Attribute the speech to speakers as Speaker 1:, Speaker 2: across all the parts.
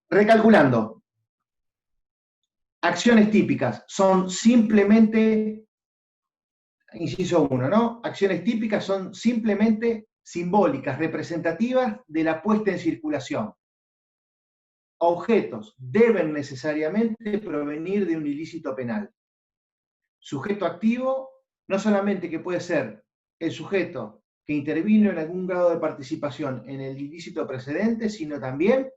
Speaker 1: Recalculando, acciones típicas son simplemente, inciso 1, ¿no? Acciones típicas son simplemente simbólicas, representativas de la puesta en circulación. Objetos deben necesariamente provenir de un ilícito penal. Sujeto activo, no solamente que puede ser el sujeto que intervino en algún grado de participación en el ilícito precedente, sino también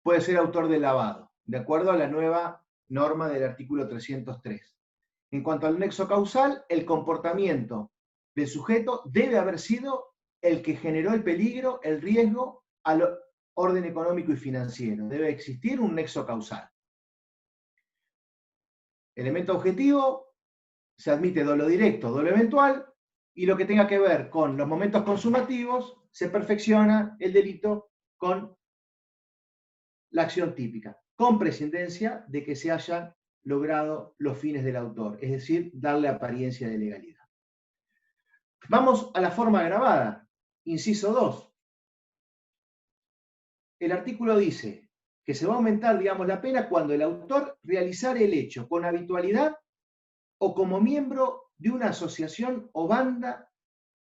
Speaker 1: puede ser autor del lavado, de acuerdo a la nueva norma del artículo 303. En cuanto al nexo causal, el comportamiento del sujeto debe haber sido el que generó el peligro, el riesgo al orden económico y financiero. Debe existir un nexo causal. Elemento objetivo, se admite dolo directo, dolo eventual, y lo que tenga que ver con los momentos consumativos, se perfecciona el delito con la acción típica, con prescindencia de que se hayan logrado los fines del autor, es decir, darle apariencia de legalidad. Vamos a la forma agravada, inciso 2. El artículo dice que se va a aumentar, digamos, la pena cuando el autor realizare el hecho con habitualidad o como miembro de una asociación o banda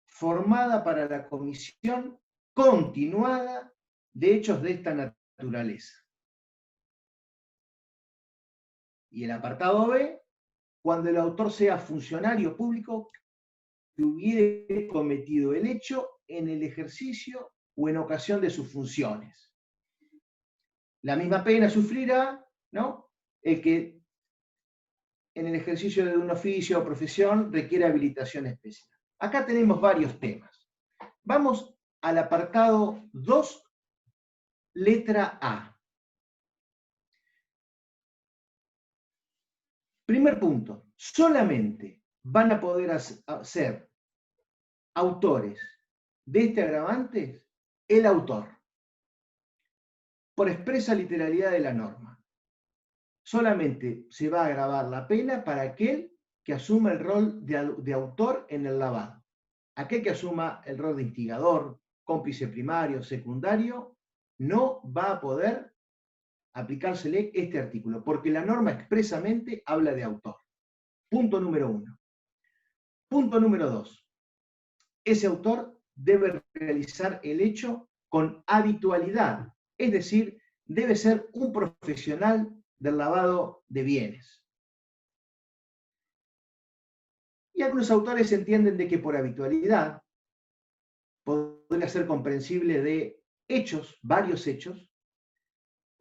Speaker 1: formada para la comisión continuada de hechos de esta naturaleza. Y el apartado B, cuando el autor sea funcionario público que hubiere cometido el hecho en el ejercicio o en ocasión de sus funciones. La misma pena sufrirá, ¿no?, el que en el ejercicio de un oficio o profesión requiere habilitación especial. Acá tenemos varios temas. Vamos al apartado 2, letra A. Primer punto, solamente van a poder ser autores de este agravante el autor, por expresa literalidad de la norma. Solamente se va a agravar la pena para aquel que asuma el rol de autor en el lavado. Aquel que asuma el rol de instigador, cómplice primario, secundario, no va a poder aplicársele este artículo, porque la norma expresamente habla de autor. Punto número 1. Punto número 2. Ese autor debe realizar el hecho con habitualidad, es decir, debe ser un profesional del lavado de bienes. Y algunos autores entienden de que por habitualidad podría ser comprensible de hechos, varios hechos.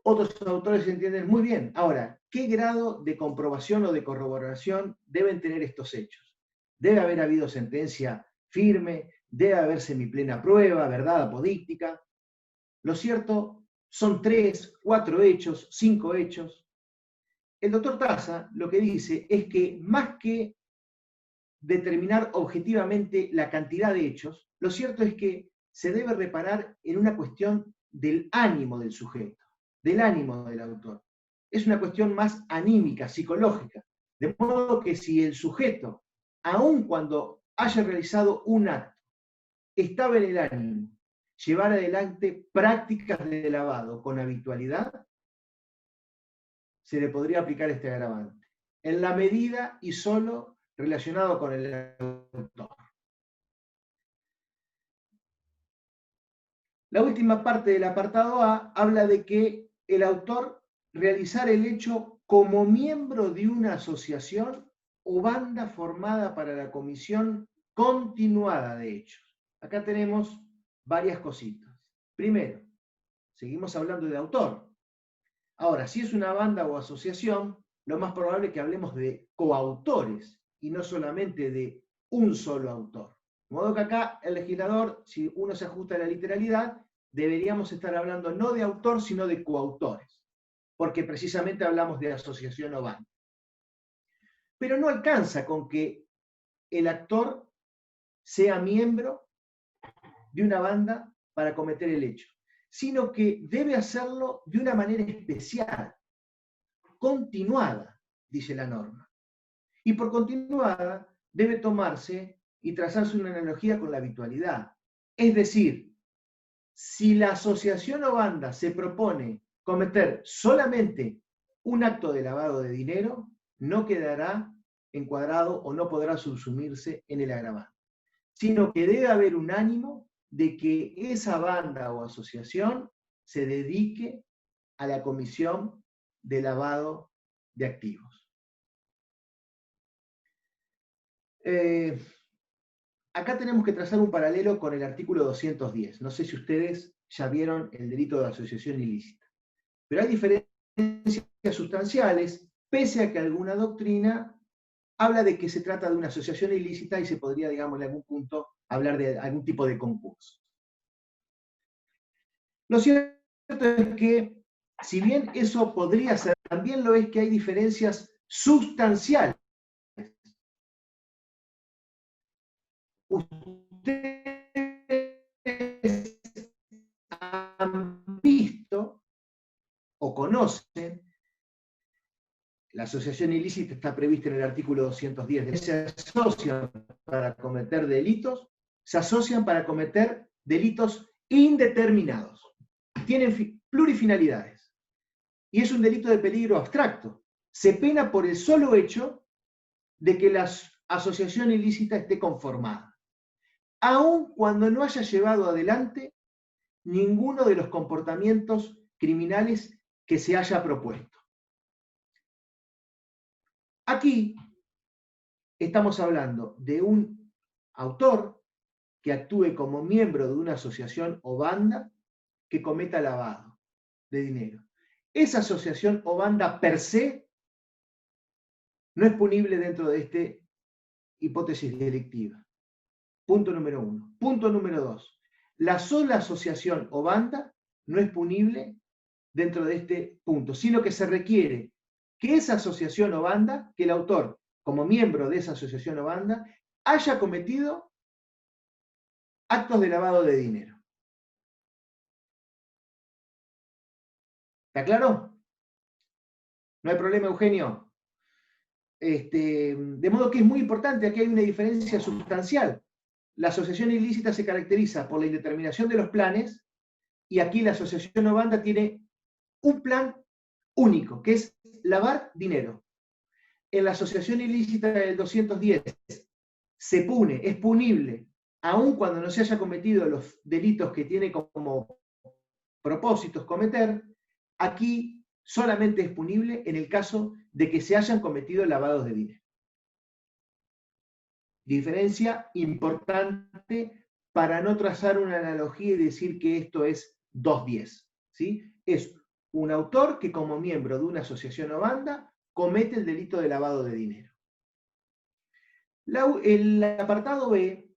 Speaker 1: Otros autores entienden muy bien. Ahora, ¿qué grado de comprobación o de corroboración deben tener estos hechos? Debe haber habido sentencia firme, debe haber semiplena prueba, verdad apodíctica. Lo cierto son 3, 4 hechos, 5 hechos. El doctor Taza lo que dice es que más que determinar objetivamente la cantidad de hechos, lo cierto es que se debe reparar en una cuestión del ánimo del sujeto, del ánimo del autor. Es una cuestión más anímica, psicológica. De modo que si el sujeto, aun cuando haya realizado un acto, estaba en el ánimo, llevar adelante prácticas de lavado con habitualidad, se le podría aplicar este agravante, en la medida y solo relacionado con el autor. La última parte del apartado A habla de que el autor realizar el hecho como miembro de una asociación o banda formada para la comisión continuada de hechos. Acá tenemos varias cositas. Primero, seguimos hablando de autor. Ahora, si es una banda o asociación, lo más probable es que hablemos de coautores y no solamente de un solo autor. De modo que acá el legislador, si uno se ajusta a la literalidad, deberíamos estar hablando no de autor, sino de coautores, porque precisamente hablamos de asociación o banda. Pero no alcanza con que el actor sea miembro de una banda para cometer el hecho, sino que debe hacerlo de una manera especial, continuada, dice la norma. Y por continuada debe tomarse y trazarse una analogía con la habitualidad. Es decir, Si la asociación o banda se propone cometer solamente un acto de lavado de dinero, no quedará encuadrado o no podrá subsumirse en el agravante, sino que debe haber un ánimo de que esa banda o asociación se dedique a la comisión de lavado de activos. Acá tenemos que trazar un paralelo con el artículo 210. No sé si ustedes ya vieron el delito de asociación ilícita. Pero hay diferencias sustanciales, pese a que alguna doctrina habla de que se trata de una asociación ilícita y se podría, digamos, en algún punto hablar de algún tipo de concurso. Lo cierto es que, si bien eso podría ser, también lo es que hay diferencias sustanciales. Ustedes han visto o conocen, la asociación ilícita está prevista en el artículo 210, se asocian para cometer delitos, se asocian para cometer delitos indeterminados. Tienen plurifinalidades. Y es un delito de peligro abstracto. Se pena por el solo hecho de que la asociación ilícita esté conformada, aun cuando no haya llevado adelante ninguno de los comportamientos criminales que se haya propuesto. Aquí estamos hablando de un autor que actúe como miembro de una asociación o banda que cometa lavado de dinero. Esa asociación o banda per se no es punible dentro de esta hipótesis delictiva. Punto número 1. Punto número 2. La sola asociación o banda no es punible dentro de este punto, sino que se requiere que esa asociación o banda, que el autor, como miembro de esa asociación o banda, haya cometido actos de lavado de dinero. ¿Está claro? No hay problema, Eugenio. De modo que es muy importante, aquí hay una diferencia sustancial. La asociación ilícita se caracteriza por la indeterminación de los planes y aquí la asociación o banda tiene un plan único, que es lavar dinero. En la asociación ilícita del 210 es punible, aun cuando no se haya cometido los delitos que tiene como propósitos cometer. Aquí solamente es punible en el caso de que se hayan cometido lavados de dinero. Diferencia importante para no trazar una analogía y decir que esto es 210. ¿Sí? Es un autor que como miembro de una asociación o banda comete el delito de lavado de dinero. El apartado B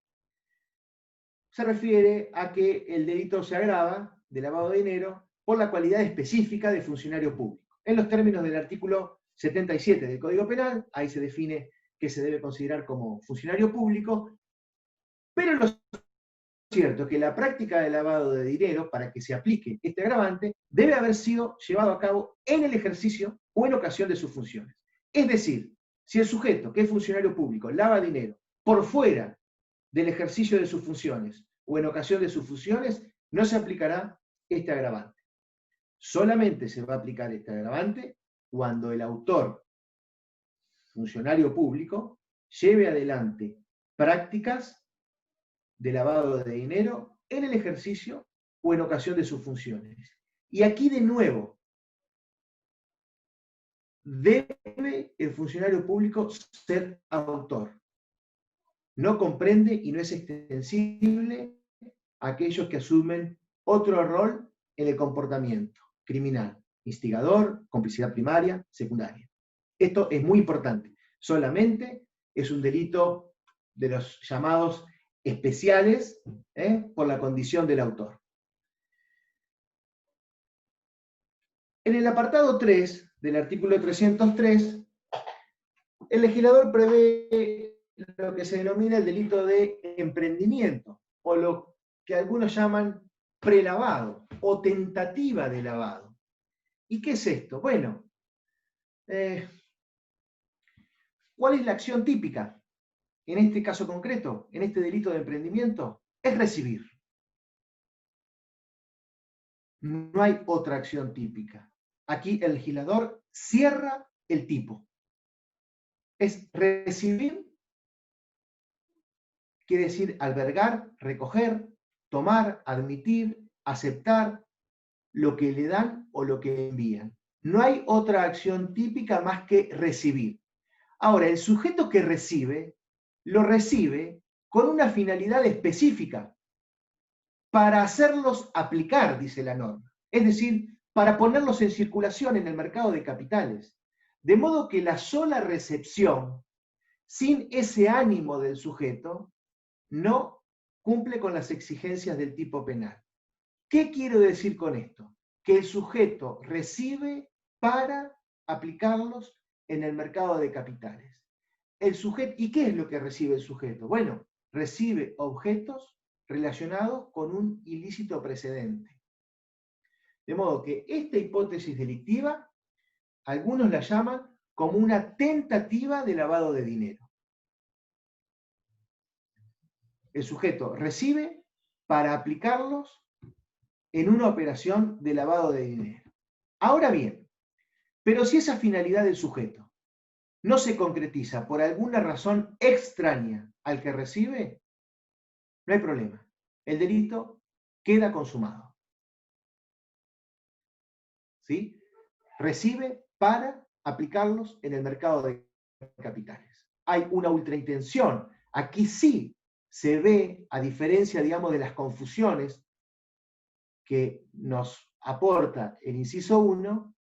Speaker 1: se refiere a que el delito se agrava de lavado de dinero por la cualidad específica de funcionario público. En los términos del artículo 77 del Código Penal, ahí se define que se debe considerar como funcionario público, pero lo cierto es que la práctica de lavado de dinero, para que se aplique este agravante, debe haber sido llevado a cabo en el ejercicio o en ocasión de sus funciones. Es decir, si el sujeto, que es funcionario público, lava dinero por fuera del ejercicio de sus funciones o en ocasión de sus funciones, no se aplicará este agravante. Solamente se va a aplicar este agravante cuando el autor, funcionario público, lleve adelante prácticas de lavado de dinero en el ejercicio o en ocasión de sus funciones. Y aquí de nuevo, debe el funcionario público ser autor. No comprende y no es extensible a aquellos que asumen otro rol en el comportamiento criminal, instigador, complicidad primaria, secundaria. Esto es muy importante. Solamente es un delito de los llamados especiales por la condición del autor. En el apartado 3 del artículo 303, el legislador prevé lo que se denomina el delito de emprendimiento, o lo que algunos llaman prelavado o tentativa de lavado. ¿Y qué es esto? Bueno, ¿cuál es la acción típica? En este caso concreto, en este delito de emprendimiento, es recibir. No hay otra acción típica. Aquí el legislador cierra el tipo. Es recibir, quiere decir albergar, recoger, tomar, admitir, aceptar lo que le dan o lo que envían. No hay otra acción típica más que recibir. Ahora, el sujeto que recibe, lo recibe con una finalidad específica, para hacerlos aplicar, dice la norma. Es decir, para ponerlos en circulación en el mercado de capitales. De modo que la sola recepción, sin ese ánimo del sujeto, no cumple con las exigencias del tipo penal. ¿Qué quiero decir con esto? Que el sujeto recibe para aplicarlos en el mercado de capitales. ¿Y qué es lo que recibe el sujeto? Bueno, recibe objetos relacionados con un ilícito precedente. De modo que esta hipótesis delictiva, algunos la llaman como una tentativa de lavado de dinero. El sujeto recibe para aplicarlos en una operación de lavado de dinero. Ahora bien, pero si esa finalidad del sujeto no se concretiza por alguna razón extraña al que recibe, no hay problema. El delito queda consumado. ¿Sí? Recibe para aplicarlos en el mercado de capitales. Hay una ultraintención. Aquí sí se ve, a diferencia, digamos, de las confusiones que nos aporta el inciso 1,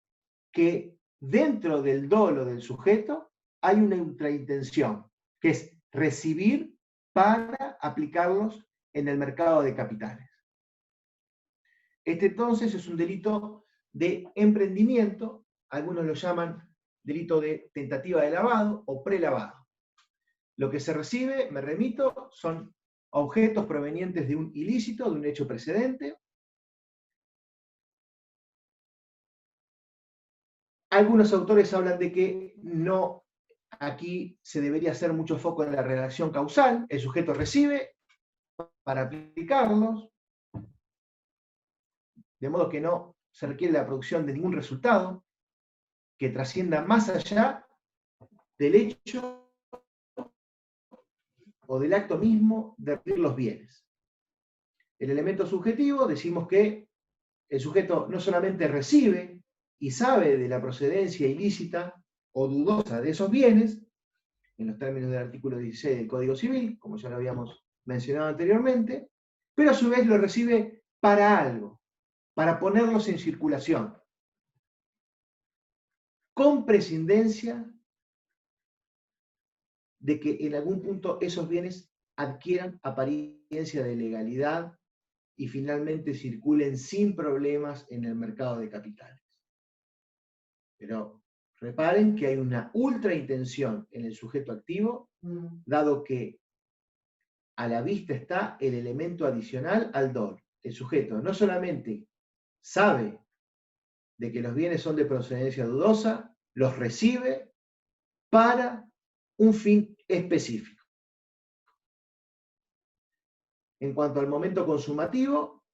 Speaker 1: que dentro del dolo del sujeto hay una ultraintención, que es recibir para aplicarlos en el mercado de capitales. Este entonces es un delito de emprendimiento, algunos lo llaman delito de tentativa de lavado o prelavado. Lo que se recibe, me remito, son objetos provenientes de un ilícito, de un hecho precedente. Algunos autores hablan de que no, aquí se debería hacer mucho foco en la relación causal, el sujeto recibe para aplicarlos, de modo que no se requiere la producción de ningún resultado que trascienda más allá del hecho o del acto mismo de recibir los bienes. El elemento subjetivo, decimos que el sujeto no solamente recibe y sabe de la procedencia ilícita o dudosa de esos bienes, en los términos del artículo 16 del Código Civil, como ya lo habíamos mencionado anteriormente, pero a su vez lo recibe para algo, para ponerlos en circulación, con prescindencia de que en algún punto esos bienes adquieran apariencia de legalidad y finalmente circulen sin problemas en el mercado de capitales. Pero reparen que hay una ultraintención en el sujeto activo, dado que a la vista está el elemento adicional al dolo. El sujeto no solamente sabe de que los bienes son de procedencia dudosa, los recibe para un fin específico. En cuanto al momento consumativo,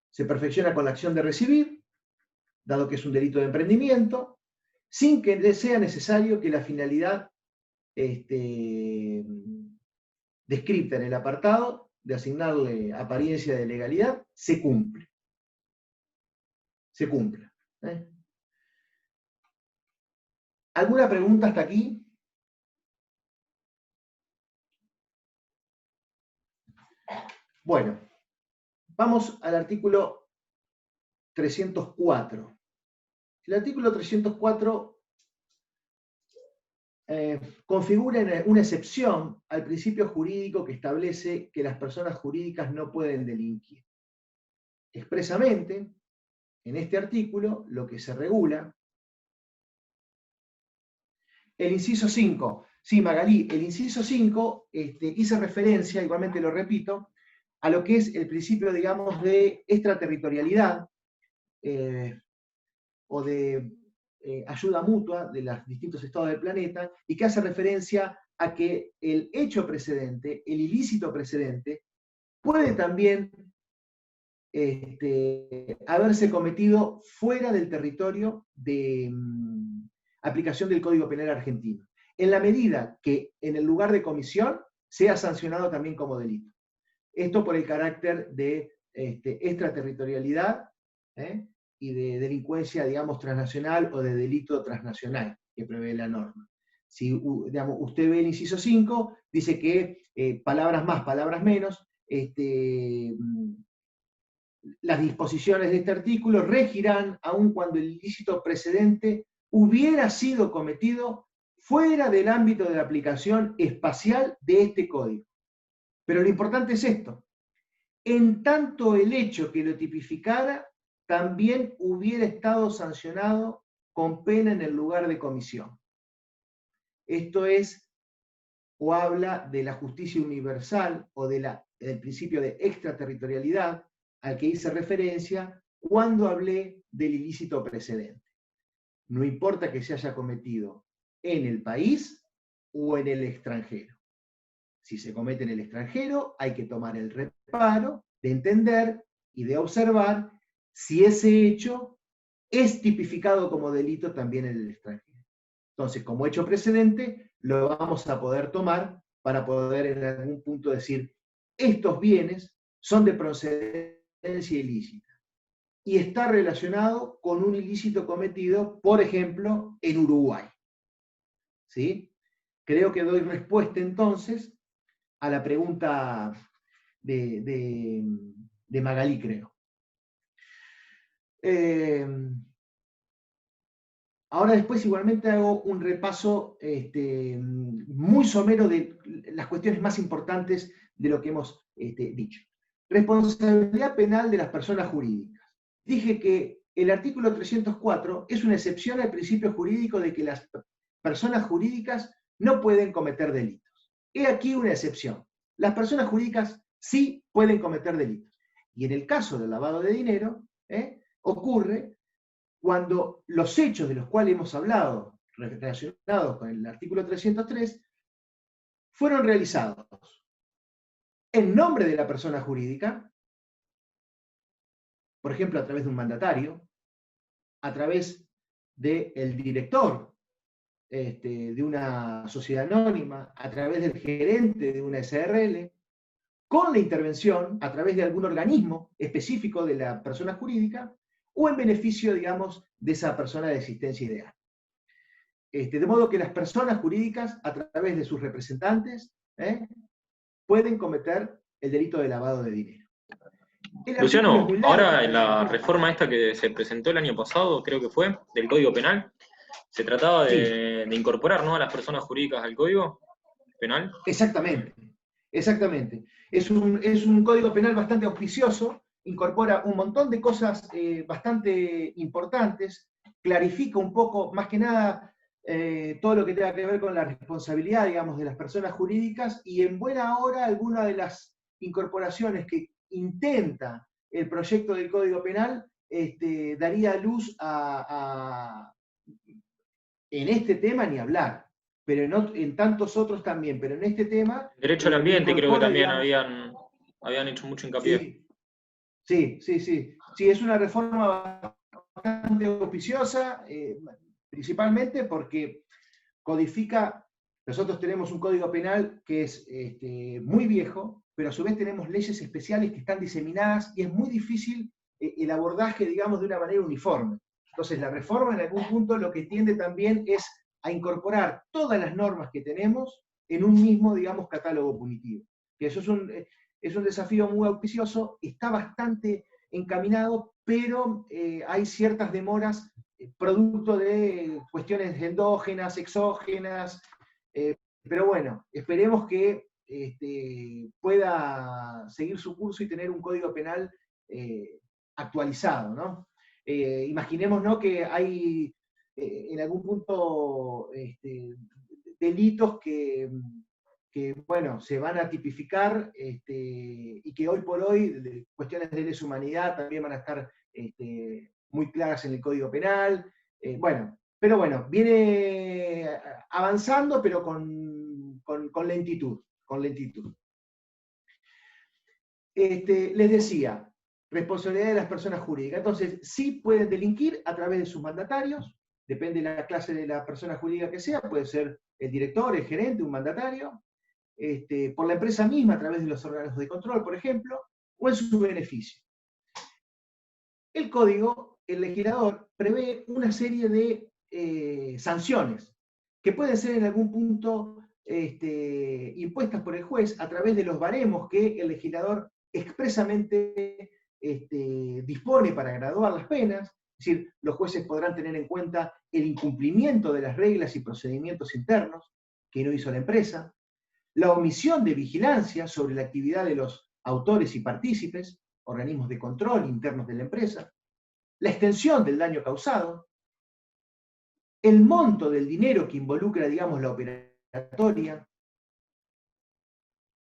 Speaker 1: se perfecciona con la acción de recibir, dado que es un delito de emprendimiento, sin que sea necesario que la finalidad descrita en el apartado de asignarle apariencia de legalidad se cumple. Se cumpla. ¿Alguna pregunta hasta aquí? Bueno, vamos al artículo 304. El artículo 304 configura una excepción al principio jurídico que establece que las personas jurídicas no pueden delinquir. Expresamente, en este artículo, lo que se regula, el inciso 5, sí, Magalí, el inciso 5 hice referencia, igualmente lo repito, a lo que es el principio, digamos, de extraterritorialidad o de ayuda mutua de los distintos estados del planeta, y que hace referencia a que el hecho precedente, el ilícito precedente, puede también haberse cometido fuera del territorio de aplicación del Código Penal argentino, en la medida que en el lugar de comisión sea sancionado también como delito. Esto por el carácter de extraterritorialidad y de delincuencia, digamos, transnacional o de delito transnacional que prevé la norma. Si digamos, usted ve el inciso 5, dice que palabras más, palabras menos, las disposiciones de este artículo regirán aun cuando el ilícito precedente hubiera sido cometido fuera del ámbito de la aplicación espacial de este código. Pero lo importante es esto: en tanto el hecho que lo tipificara también hubiera estado sancionado con pena en el lugar de comisión. Esto es, o habla de la justicia universal o del principio de extraterritorialidad al que hice referencia cuando hablé del ilícito precedente. No importa que se haya cometido en el país o en el extranjero. Si se comete en el extranjero, hay que tomar el reparo de entender y de observar si ese hecho es tipificado como delito también en el extranjero. Entonces, como hecho precedente, lo vamos a poder tomar para poder en algún punto decir, estos bienes son de procedencia ilícita y está relacionado con un ilícito cometido, por ejemplo, en Uruguay. ¿Sí? Creo que doy respuesta entonces a la pregunta de Magalí, creo. Ahora después igualmente hago un repaso muy somero de las cuestiones más importantes de lo que hemos dicho. Responsabilidad penal de las personas jurídicas. Dije que el artículo 304 es una excepción al principio jurídico de que las personas jurídicas no pueden cometer delitos. He aquí una excepción. Las personas jurídicas sí pueden cometer delitos. Y en el caso del lavado de dinero, ocurre cuando los hechos de los cuales hemos hablado, relacionados con el artículo 303, fueron realizados en nombre de la persona jurídica, por ejemplo, a través de un mandatario, a través del director de una sociedad anónima, a través del gerente de una SRL, con la intervención a través de algún organismo específico de la persona jurídica, o en beneficio, digamos, de esa persona de existencia ideal. De modo que las personas jurídicas, a través de sus representantes, pueden cometer el delito de lavado de dinero.
Speaker 2: Luciano, ahora en la reforma esta que se presentó el año pasado, creo que fue, del Código Penal, se trataba de incorporar, ¿no?, a las personas jurídicas al Código Penal.
Speaker 1: Exactamente, exactamente. Es un Código Penal bastante auspicioso, incorpora un montón de cosas bastante importantes, clarifica un poco, más que nada, todo lo que tenga que ver con la responsabilidad, digamos, de las personas jurídicas, y en buena hora algunas de las incorporaciones que intenta el proyecto del Código Penal daría luz en este tema ni hablar, pero en tantos otros también, pero en este tema...
Speaker 2: Derecho al ambiente creo que también habían hecho mucho hincapié.
Speaker 1: Sí, es una reforma bastante auspiciosa, principalmente porque codifica. Nosotros tenemos un código penal que es muy viejo, pero a su vez tenemos leyes especiales que están diseminadas y es muy difícil el abordaje, digamos, de una manera uniforme. Entonces, la reforma en algún punto lo que tiende también es a incorporar todas las normas que tenemos en un mismo, digamos, catálogo punitivo. Que eso es un desafío muy auspicioso, está bastante encaminado, pero hay ciertas demoras producto de cuestiones endógenas, exógenas, pero bueno, esperemos que pueda seguir su curso y tener un código penal actualizado, ¿no? Imaginemos, ¿no?, que hay en algún punto delitos que, bueno, se van a tipificar y que hoy por hoy, cuestiones de lesa humanidad también van a estar muy claras en el Código Penal. Bueno, pero bueno, viene avanzando, pero con lentitud, con lentitud. Les decía, responsabilidad de las personas jurídicas. Entonces, sí pueden delinquir a través de sus mandatarios, depende de la clase de la persona jurídica que sea, puede ser el director, el gerente, un mandatario, por la empresa misma a través de los órganos de control, por ejemplo, o en su beneficio. El código, el legislador, prevé una serie de sanciones que pueden ser en algún punto impuestas por el juez a través de los baremos que el legislador expresamente dispone para graduar las penas. Es decir, los jueces podrán tener en cuenta el incumplimiento de las reglas y procedimientos internos que no hizo la empresa, la omisión de vigilancia sobre la actividad de los autores y partícipes, organismos de control internos de la empresa, la extensión del daño causado, el monto del dinero que involucra, digamos, la operatoria,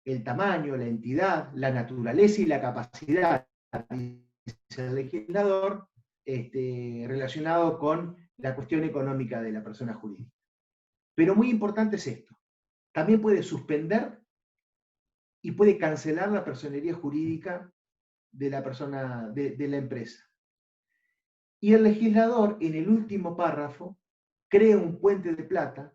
Speaker 1: el tamaño, la entidad, la naturaleza y la capacidad, dice el legislador, relacionado con la cuestión económica de la persona jurídica. Pero muy importante es esto. También puede suspender y puede cancelar la personería jurídica de la persona, de la empresa. Y el legislador, en el último párrafo, crea un puente de plata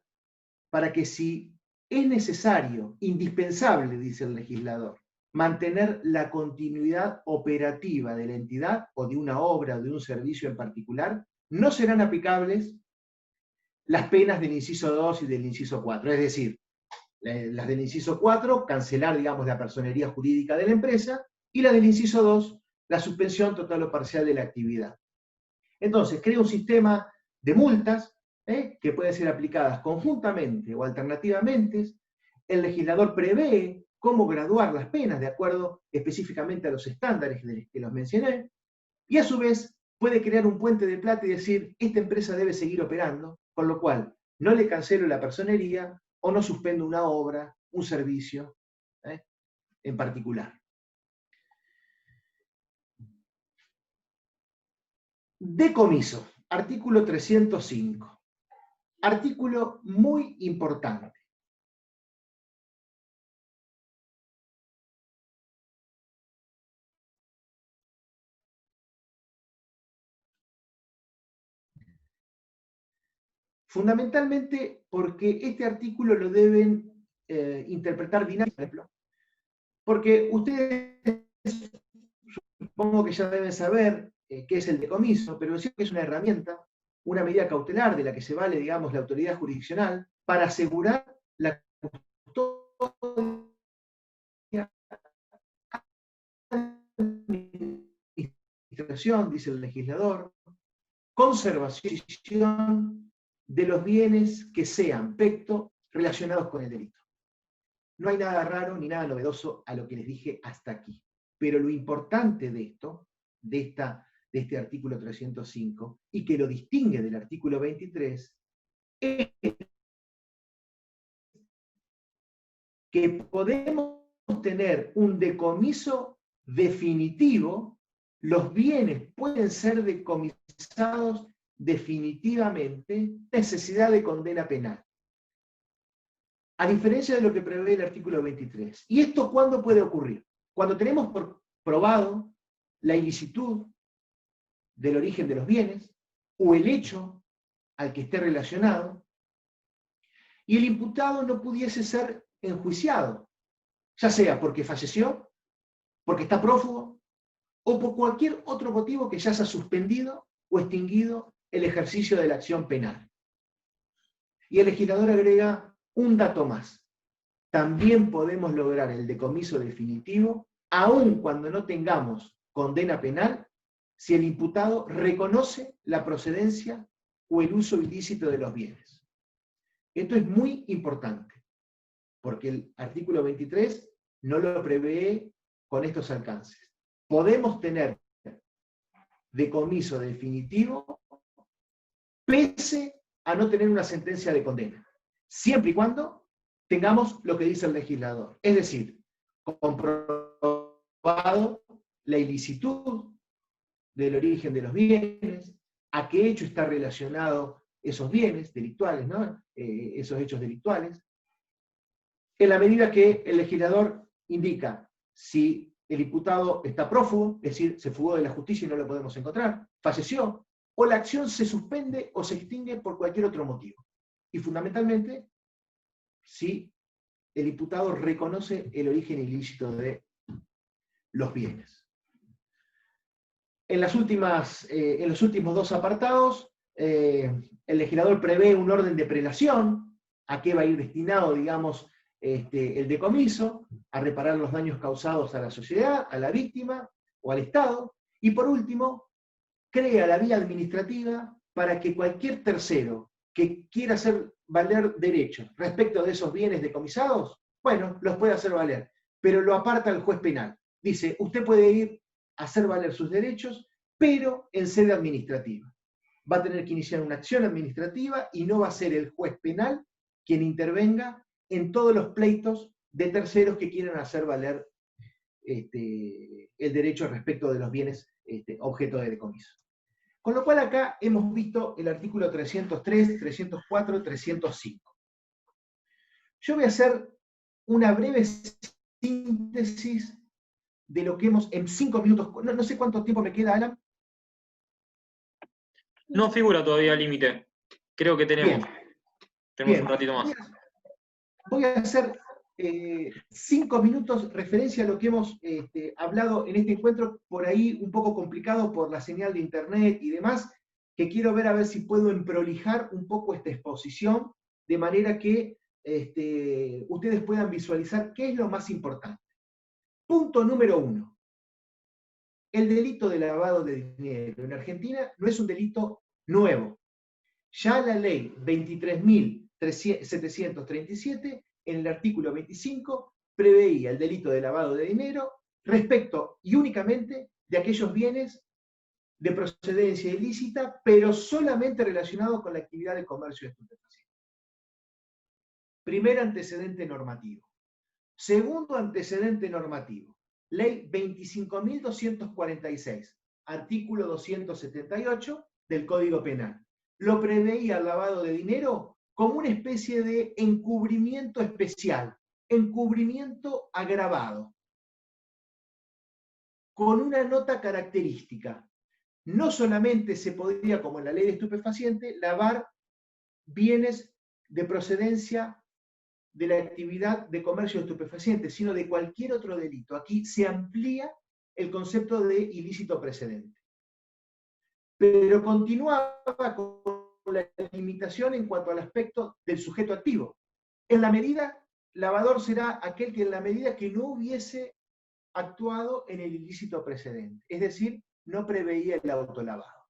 Speaker 1: para que si es necesario, indispensable, dice el legislador, mantener la continuidad operativa de la entidad o de una obra o de un servicio en particular, no serán aplicables las penas del inciso 2 y del inciso 4. Es decir, las del inciso 4, cancelar, digamos, la personería jurídica de la empresa, y la del inciso 2, la suspensión total o parcial de la actividad. Entonces, crea un sistema de multas que pueden ser aplicadas conjuntamente o alternativamente. El legislador prevé cómo graduar las penas de acuerdo específicamente a los estándares que los mencioné, y a su vez puede crear un puente de plata y decir, esta empresa debe seguir operando, con lo cual no le cancelo la personería o no suspendo una obra, un servicio en particular. Decomiso, artículo 305. Artículo muy importante. Fundamentalmente porque este artículo lo deben interpretar dinámicamente. Porque ustedes supongo que ya deben saber qué es el decomiso, pero decir que es una herramienta, una medida cautelar de la que se vale, digamos, la autoridad jurisdiccional para asegurar la custodia, administración, dice el legislador, conservación de los bienes que sean pecto relacionados con el delito. No hay nada raro ni nada novedoso a lo que les dije hasta aquí. Pero lo importante de esto, de este artículo 305, y que lo distingue del artículo 23, es que podemos tener un decomiso definitivo, los bienes pueden ser decomisados definitivamente, necesidad de condena penal. A diferencia de lo que prevé el artículo 23. ¿Y esto cuándo puede ocurrir? Cuando tenemos probado la ilicitud del origen de los bienes o el hecho al que esté relacionado y el imputado no pudiese ser enjuiciado, ya sea porque falleció, porque está prófugo o por cualquier otro motivo que ya se ha suspendido o extinguido el ejercicio de la acción penal. Y el legislador agrega un dato más. También podemos lograr el decomiso definitivo, aun cuando no tengamos condena penal, si el imputado reconoce la procedencia o el uso ilícito de los bienes. Esto es muy importante, porque el artículo 23 no lo prevé con estos alcances. Podemos tener decomiso definitivo pese a no tener una sentencia de condena, siempre y cuando tengamos lo que dice el legislador, es decir, comprobado la ilicitud del origen de los bienes, a qué hecho está relacionado esos bienes delictuales, ¿no? Esos hechos delictuales, en la medida que el legislador indica si el imputado está prófugo, es decir, se fugó de la justicia y no lo podemos encontrar, falleció, o la acción se suspende o se extingue por cualquier otro motivo. Y fundamentalmente, si el imputado reconoce el origen ilícito de los bienes. En los últimos dos apartados, el legislador prevé un orden de prelación, a qué va a ir destinado, digamos, el decomiso, a reparar los daños causados a la sociedad, a la víctima o al Estado, y por último, crea la vía administrativa para que cualquier tercero que quiera hacer valer derechos respecto de esos bienes decomisados, bueno, los puede hacer valer, pero lo aparta el juez penal. Dice, usted puede ir a hacer valer sus derechos, pero en sede administrativa. Va a tener que iniciar una acción administrativa y no va a ser el juez penal quien intervenga en todos los pleitos de terceros que quieran hacer valer el derecho respecto de los bienes objeto de decomiso. Con lo cual acá hemos visto el artículo 303, 304, 305. Yo voy a hacer una breve síntesis de lo que hemos en 5 minutos. No sé cuánto tiempo me queda, Alan.
Speaker 2: No figura todavía el límite. Creo que tenemos. Tenemos un ratito más.
Speaker 1: Voy a hacer 5 minutos referencia a lo que hemos hablado en este encuentro, por ahí un poco complicado por la señal de internet y demás, que quiero ver a ver si puedo emprolijar un poco esta exposición, de manera que ustedes puedan visualizar qué es lo más importante. Punto número 1. El delito de lavado de dinero en Argentina no es un delito nuevo. Ya la ley 23.737, en el artículo 25, preveía el delito de lavado de dinero respecto y únicamente de aquellos bienes de procedencia ilícita, pero solamente relacionados con la actividad de comercio de estupefacientes. Primer antecedente normativo. Segundo antecedente normativo. Ley 25.246, artículo 278 del Código Penal. Lo preveía el lavado de dinero como una especie de encubrimiento especial, encubrimiento agravado, con una nota característica. No solamente se podría, como en la ley de estupefacientes, lavar bienes de procedencia de la actividad de comercio de estupefacientes, sino de cualquier otro delito. Aquí se amplía el concepto de ilícito precedente. Pero continuaba con la limitación en cuanto al aspecto del sujeto activo. En la medida, lavador será aquel que en la medida que no hubiese actuado en el ilícito precedente, es decir, no preveía el autolavado.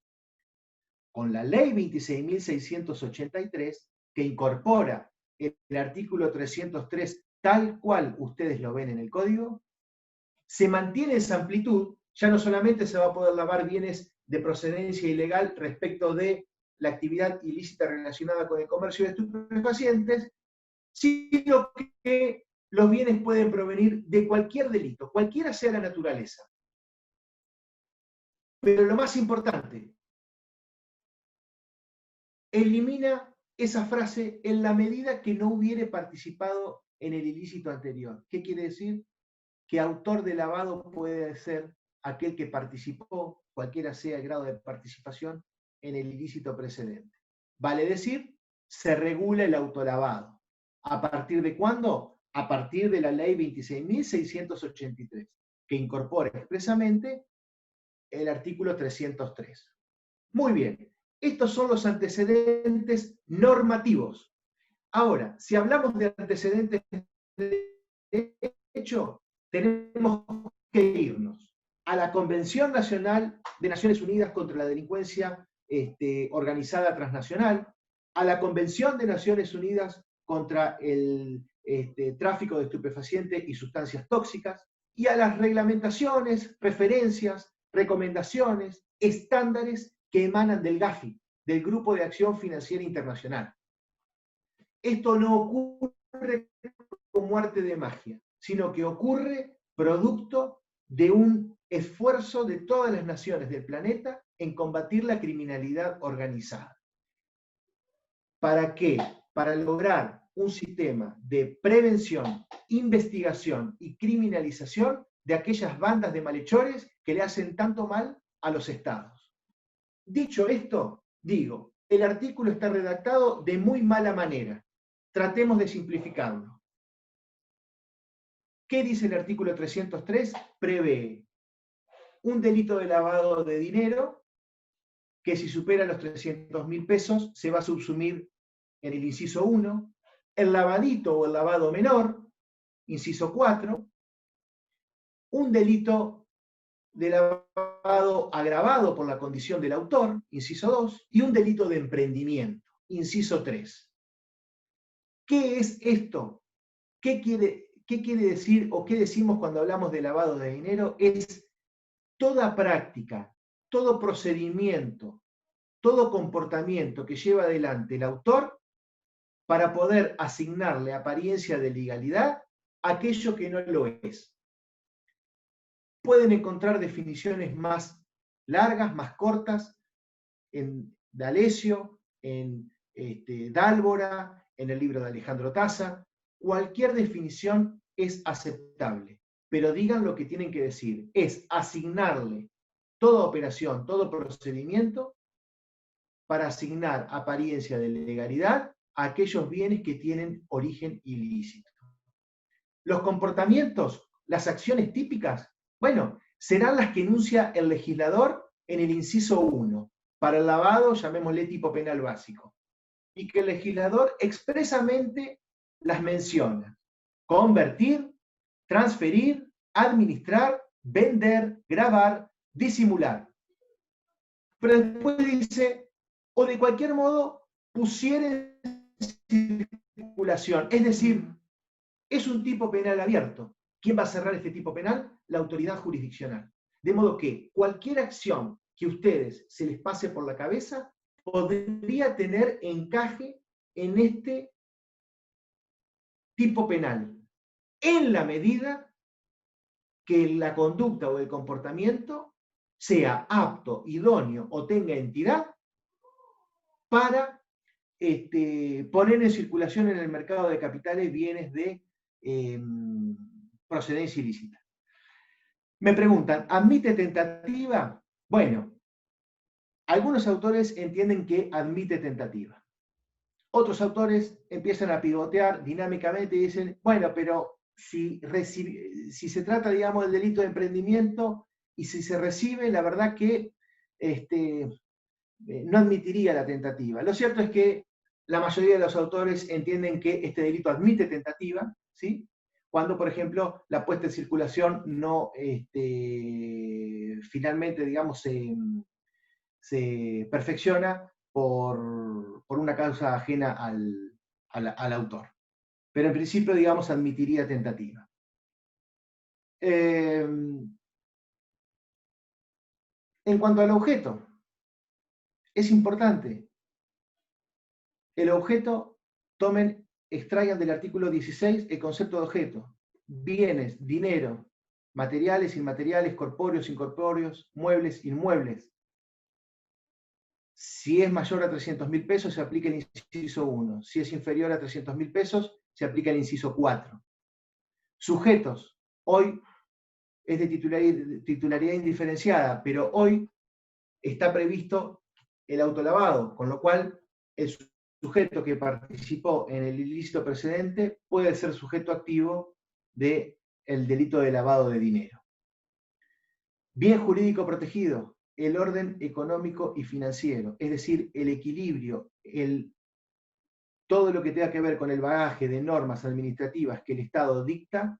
Speaker 1: Con la ley 26.683, que incorpora el artículo 303 tal cual ustedes lo ven en el código, se mantiene esa amplitud, ya no solamente se va a poder lavar bienes de procedencia ilegal respecto de la actividad ilícita relacionada con el comercio de estupefacientes, sino que los bienes pueden provenir de cualquier delito, cualquiera sea la naturaleza. Pero lo más importante, elimina esa frase en la medida que no hubiere participado en el ilícito anterior. ¿Qué quiere decir? Que autor de lavado puede ser aquel que participó, cualquiera sea el grado de participación, en el ilícito precedente. Vale decir, se regula el autolavado. ¿A partir de cuándo? A partir de la ley 26.683, que incorpora expresamente el artículo 303. Muy bien, estos son los antecedentes normativos. Ahora, si hablamos de antecedentes de derecho, tenemos que irnos a la Convención Nacional de Naciones Unidas contra la Delincuencia Organizada Transnacional, a la Convención de Naciones Unidas contra el tráfico de estupefacientes y sustancias tóxicas, y a las reglamentaciones, referencias, recomendaciones, estándares que emanan del GAFI, del Grupo de Acción Financiera Internacional. Esto no ocurre como arte de magia, sino que ocurre producto de un esfuerzo de todas las naciones del planeta en combatir la criminalidad organizada. ¿Para qué? Para lograr un sistema de prevención, investigación y criminalización de aquellas bandas de malhechores que le hacen tanto mal a los estados. Dicho esto, digo, el artículo está redactado de muy mala manera. Tratemos de simplificarlo. ¿Qué dice el artículo 303? Prevé un delito de lavado de dinero que si supera los 300.000 pesos se va a subsumir en el inciso 1, el lavadito o el lavado menor, inciso 4, un delito de lavado agravado por la condición del autor, inciso 2, y un delito de emprendimiento, inciso 3. ¿Qué es esto? ¿Qué quiere decir o qué decimos cuando hablamos de lavado de dinero? Es toda práctica, todo procedimiento, todo comportamiento que lleva adelante el autor para poder asignarle apariencia de legalidad a aquello que no lo es. Pueden encontrar definiciones más largas, más cortas, en D'Alessio, en Dálvora, en el libro de Alejandro Taza. Cualquier definición es aceptable, pero digan lo que tienen que decir. Es asignarle toda operación, todo procedimiento para asignar apariencia de legalidad a aquellos bienes que tienen origen ilícito. Los comportamientos, las acciones típicas, bueno, serán las que enuncia el legislador en el inciso 1, para el lavado, llamémosle tipo penal básico, y que el legislador expresamente las menciona: convertir, transferir, administrar, vender, gravar, disimular. Pero después dice, o de cualquier modo pusiere en circulación, es decir, es un tipo penal abierto. ¿Quién va a cerrar este tipo penal? La autoridad jurisdiccional. De modo que cualquier acción que a ustedes se les pase por la cabeza podría tener encaje en este tipo penal, en la medida que la conducta o el comportamiento sea apto, idóneo o tenga entidad para poner en circulación en el mercado de capitales bienes de procedencia ilícita. Me preguntan, ¿admite tentativa? Bueno, algunos autores entienden que admite tentativa. Otros autores empiezan a pivotear dinámicamente y dicen, bueno, pero si se trata, digamos, del delito de emprendimiento y si se recibe, la verdad que no admitiría la tentativa. Lo cierto es que la mayoría de los autores entienden que este delito admite tentativa, ¿sí? Cuando, por ejemplo, la puesta en circulación no finalmente, digamos, se perfecciona por una causa ajena al autor. Pero en principio, digamos, admitiría tentativa. En cuanto al objeto, es importante. El objeto, extraigan del artículo 16 el concepto de objeto. Bienes, dinero, materiales, inmateriales, corpóreos, incorpóreos, muebles, inmuebles. Si es mayor a 300.000 pesos, se aplica el inciso 1. Si es inferior a 300.000 pesos, se aplica el inciso 4. Sujetos. Hoy es de titularidad indiferenciada, pero hoy está previsto el autolavado, con lo cual el sujeto que participó en el ilícito precedente puede ser sujeto activo del delito de lavado de dinero. Bien jurídico protegido, el orden económico y financiero, es decir, el equilibrio, todo lo que tenga que ver con el bagaje de normas administrativas que el Estado dicta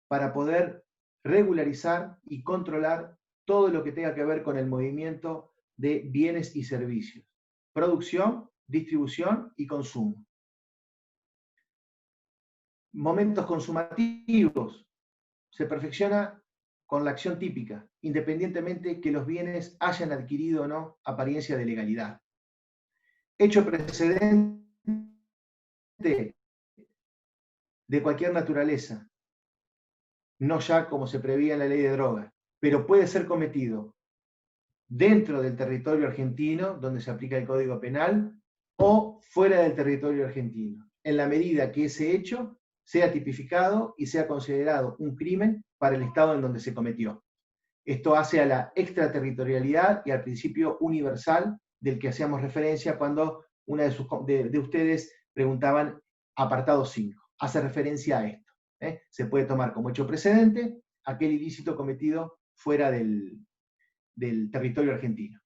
Speaker 1: para poder regularizar y controlar todo lo que tenga que ver con el movimiento de bienes y servicios, producción, distribución y consumo. Momentos consumativos. Se perfecciona con la acción típica, independientemente que los bienes hayan adquirido o no apariencia de legalidad. Hecho precedente de cualquier naturaleza, no ya como se prevía en la ley de drogas, pero puede ser cometido dentro del territorio argentino, donde se aplica el Código Penal, o fuera del territorio argentino, en la medida que ese hecho sea tipificado y sea considerado un crimen para el Estado en donde se cometió. Esto hace a la extraterritorialidad y al principio universal del que hacíamos referencia cuando una de ustedes preguntaban apartado 5. Hace referencia a esto. Se puede tomar como hecho precedente aquel ilícito cometido fuera del territorio argentino.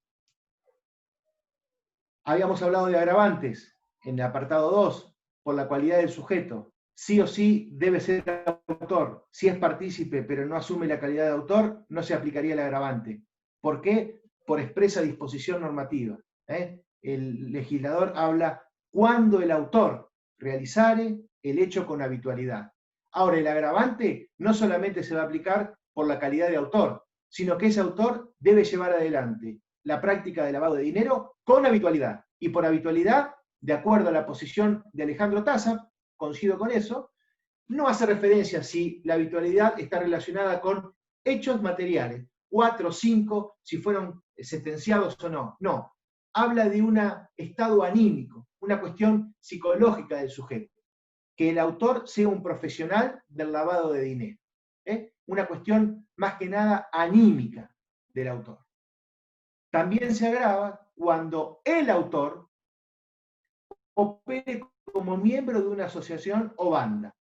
Speaker 1: Habíamos hablado de agravantes en el apartado 2, por la cualidad del sujeto. Sí o sí debe ser autor. Si es partícipe pero no asume la calidad de autor, no se aplicaría el agravante. ¿Por qué? Por expresa disposición normativa. El legislador habla cuando el autor realizare el hecho con habitualidad. Ahora, el agravante no solamente se va a aplicar por la calidad de autor, sino que ese autor debe llevar adelante la práctica de lavado de dinero con habitualidad. Y por habitualidad, de acuerdo a la posición de Alejandro Taza, coincido con eso, no hace referencia si la habitualidad está relacionada con hechos materiales, 4 o 5, si fueron sentenciados o no. No, habla de un estado anímico, una cuestión psicológica del sujeto. Que el autor sea un profesional del lavado de dinero. Una cuestión más que nada anímica del autor. También se agrava cuando el autor opere como miembro de una asociación o banda.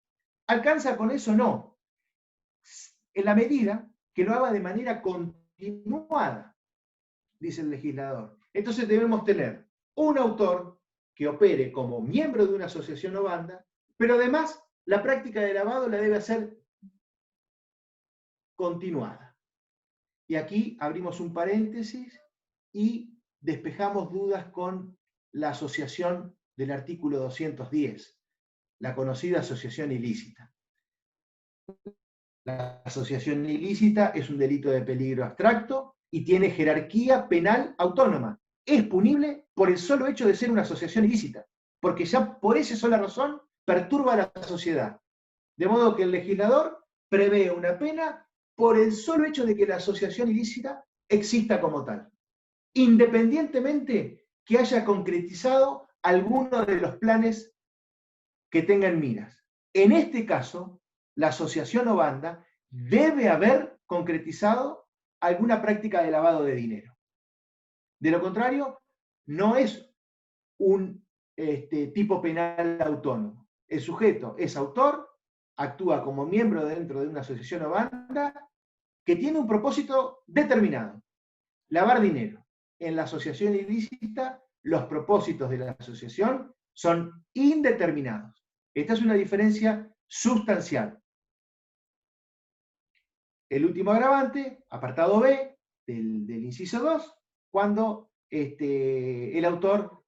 Speaker 1: ¿Alcanza con eso? No. En la medida que lo haga de manera continuada, dice el legislador. Entonces debemos tener un autor que opere como miembro de una asociación o banda, pero además la práctica de lavado la debe hacer continuada. Y aquí abrimos un paréntesis y despejamos dudas con la asociación del artículo 210, la conocida asociación ilícita. La asociación ilícita es un delito de peligro abstracto y tiene jerarquía penal autónoma. Es punible por el solo hecho de ser una asociación ilícita, porque ya por esa sola razón perturba a la sociedad. De modo que el legislador prevé una pena por el solo hecho de que la asociación ilícita exista como tal, independientemente que haya concretizado alguno de los planes que tenga en miras. En este caso, la asociación o banda debe haber concretizado alguna práctica de lavado de dinero. De lo contrario, no es un tipo penal autónomo. El sujeto es autor, actúa como miembro dentro de una asociación o banda que tiene un propósito determinado: lavar dinero. En la asociación ilícita, los propósitos de la asociación son indeterminados. Esta es una diferencia sustancial. El último agravante, apartado B del inciso 2, cuando el autor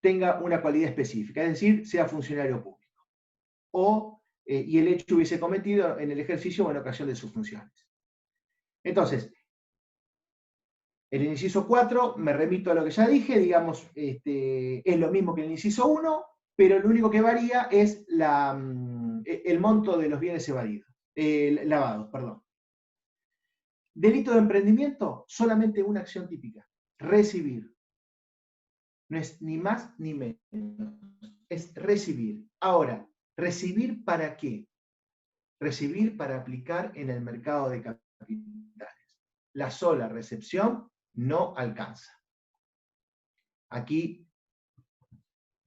Speaker 1: tenga una cualidad específica, es decir, sea funcionario público, y el hecho hubiese cometido en el ejercicio o en ocasión de sus funciones. Entonces, el inciso 4, me remito a lo que ya dije, digamos, es lo mismo que el inciso 1, pero lo único que varía es el monto de los bienes lavados, perdón. Delito de emprendimiento, solamente una acción típica: recibir. No es ni más ni menos, es recibir. Ahora, ¿recibir para qué? Recibir para aplicar en el mercado de capitales. La sola recepción no alcanza. Aquí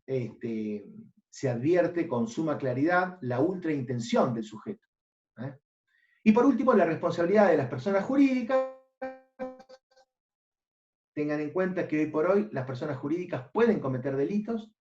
Speaker 1: se advierte con suma claridad la ultraintención del sujeto. Y por último, la responsabilidad de las personas jurídicas. Tengan en cuenta que hoy por hoy las personas jurídicas pueden cometer delitos